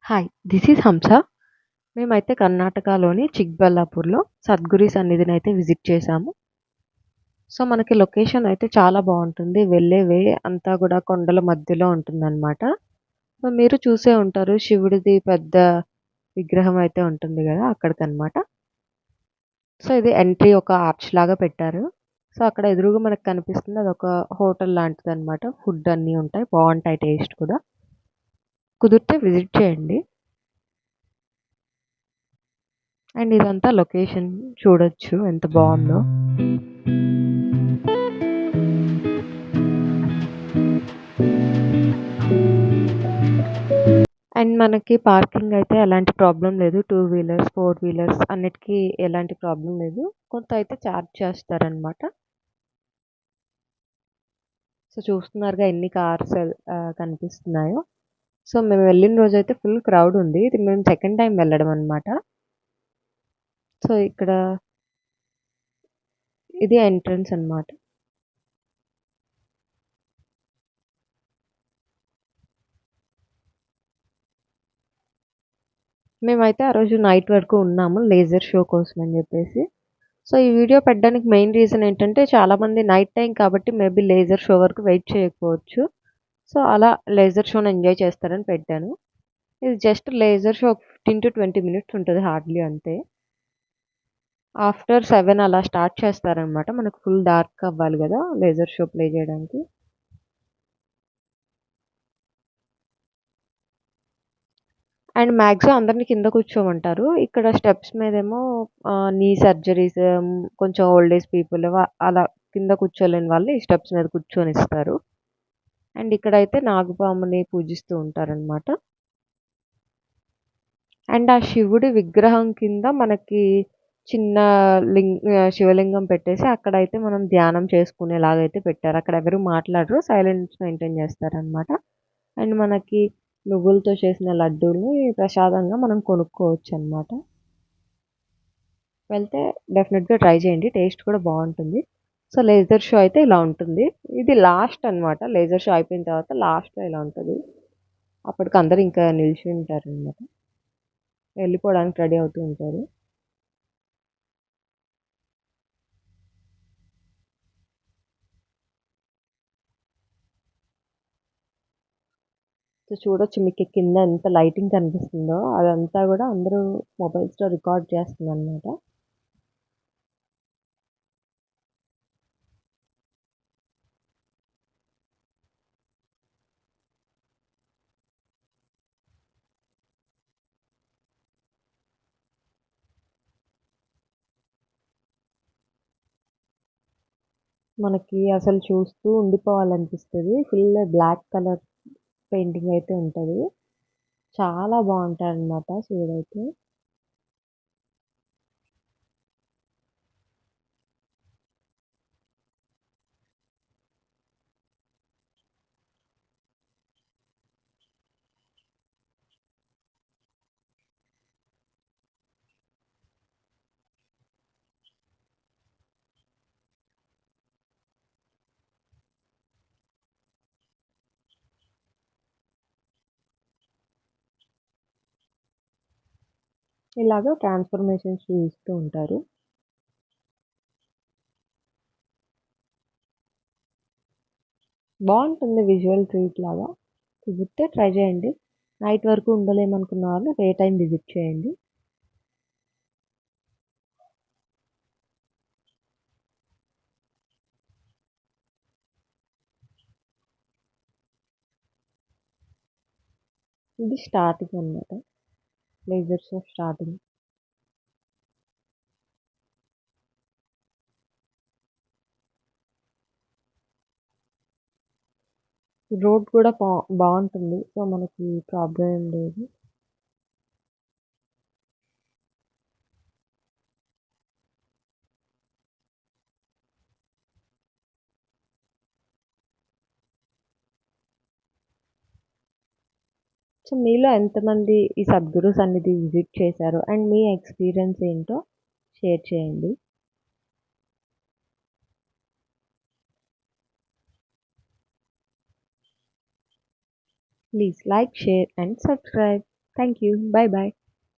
Hi. This is హంస. మేమైతే కర్ణాటకలోని చిక్బల్లాపూర్‌లో సద్గురి సన్నిధినైతే విజిట్ చేశాము. సో, మనకి లొకేషన్ అయితే చాలా బావుంటుంది. వెళ్ళే వే అంతా గూడా కొండల మధ్యలో ఉంటుందనమాట. సో, మీరు చూసే ఉంటారు శివుడిది పెద్ద విగ్రహం అయితే ఉంటుంది గదా! అక్కడికనమాట. సో, ఇది ఎంట్రీ ఒక ఆర్చ్ లాగా పెట్టారు. సో, అక్కడ ఎదురుగా మనకు కనిపిస్తుంది అదొక హోటల్ లాంటిదనమాట. ఫుడ్ అన్నీ ఉంటాయి. బావుంటాయి టేస్ట్ కూడా. కుదిరితే విజిట్ చేయండి. అండ్ ఇదంతా లొకేషన్ చూడొచ్చు ఎంత బావుందో. అండ్ మనకి పార్కింగ్ అయితే ఎలాంటి ప్రాబ్లమ్ లేదు. 2 వీలర్స్, 4 వీలర్స్ అన్నిటికి ఎలాంటి ప్రాబ్లమ్ లేదు. కొంత అయితే చార్జ్ చేస్తారనమాట. సో, చూస్తున్నారుగా ఎన్ని కార్స్ కనిపిస్తున్నాయో. సో, మేము వెళ్ళిన రోజైతే ఫుల్ క్రౌడ్ ఉంది. ఇది మేము సెకండ్ టైమ్ వెళ్ళడం అనమాట. సో, ఇక్కడ ఇది ఎంట్రన్స్ అనమాట. మేమైతే ఆ రోజు నైట్ వరకు ఉన్నాము లేజర్ షో కోసం అని జెప్పేసి. సో, ఈ వీడియో పెట్టడానికి మెయిన్ రీజన్ ఏంటంటే చాలామంది నైట్ టైమ్ కాబట్టి మేబీ లేజర్ షో వరకు వెయిట్ చేయకపోవచ్చు. సో, అలా లేజర్ షోని ఎంజాయ్ చేస్తారని పెట్టాను. ఇది జస్ట్ లేజర్ షో 15-20 మినిట్స్ ఉంటది హార్డ్‌లీ అంతే. ఆఫ్టర్ 7 అలా స్టార్ట్ చేస్తారనమాట. మనకు ఫుల్ డార్క్ అవ్వాలి గదా! లేజర్ షో ప్లే జేయడానికి. అండ్ మాక్సిమం అందరిని కింద కూర్చోమంటారు. ఇక్కడ స్టెప్స్ మీదేమో నీ సర్జరీస్ కొంచెం ఓల్డ్ ఏజ్ పీపుల్ అలా కింద కూర్చోలేని వాళ్ళు ఈ స్టెప్స్ మీద కూర్చొనిస్తారు. అండ్ ఇక్కడైతే నాగపాముని పూజిస్తూ ఉంటారనమాట. అండ్ ఆ శివుడి విగ్రహం కింద మనకి చిన్న శివలింగం పెట్టేసి అక్కడైతే మనం ధ్యానం చేసుకునేలాగైతే పెట్టారు. అక్కడ ఎవరు మాట్లాడరు. సైలెన్స్ మెయింటైన్ చేస్తారనమాట. అండ్ మనకి నువ్వులతో చేసిన లడ్డూని ప్రసాదంగా మనం కొనుక్కోవచ్చనమాట. వెళ్తే డెఫినిట్‌గా ట్రై చేయండి. టేస్ట్ కూడా బావుంటుంది. సో, లేజర్ షో అయితే ఇలా ఉంటుంది. ఇది లాస్ట్ అనమాట. లేజర్ షో అయిపోయిన తర్వాత లాస్ట్‌లో ఇలా ఉంటది. అప్పటికి అందరూ ఇంకా నిల్చుని ఉంటారనమాట. వెళ్ళిపోవడానికి రెడీ అవుతూ ఉంటారు. సో, చూడొచ్చు మీకు కింద ఎంత లైటింగ్ కనిపిస్తుందో అదంతా గూడా అందరూ మొబైల్స్‌లో రికార్డ్ చేస్తుందనమాట. మనకి అసలు చూస్తూ ఉండిపోవాలనిపిస్తది. ఫుల్ బ్లాక్ కలర్ పెయింటింగ్ అయితే ఉంటది. చాలా బావుంటాడనమాట శివుడైతే. ఇలాగ ట్రాన్స్‌ఫర్మేషన్స్ చూయిస్తూ ఉంటారు. బావుంటుంది విజువల్ ట్రీట్ లాగా. కుదిరితే ట్రై చేయండి. నైట్ వరకు ఉండలేమనుకున్న వాళ్ళు డే టైమ్ విజిట్ చేయండి. ఇది స్టార్టింగ్ అనమాట. Laser show starting. రోడ్ కూడా బావుంటుంది. సో, మనకి ప్రాబ్లమ్ ఏం లేదు. సో, మీలో ఎంతమంది ఈ సద్గురు సన్నిధి విజిట్ చేశారు? అండ్ మీ ఎక్స్‌పీరియన్స్ ఏంటో షేర్ చేయండి. Please like, share and subscribe. Thank you. Bye bye.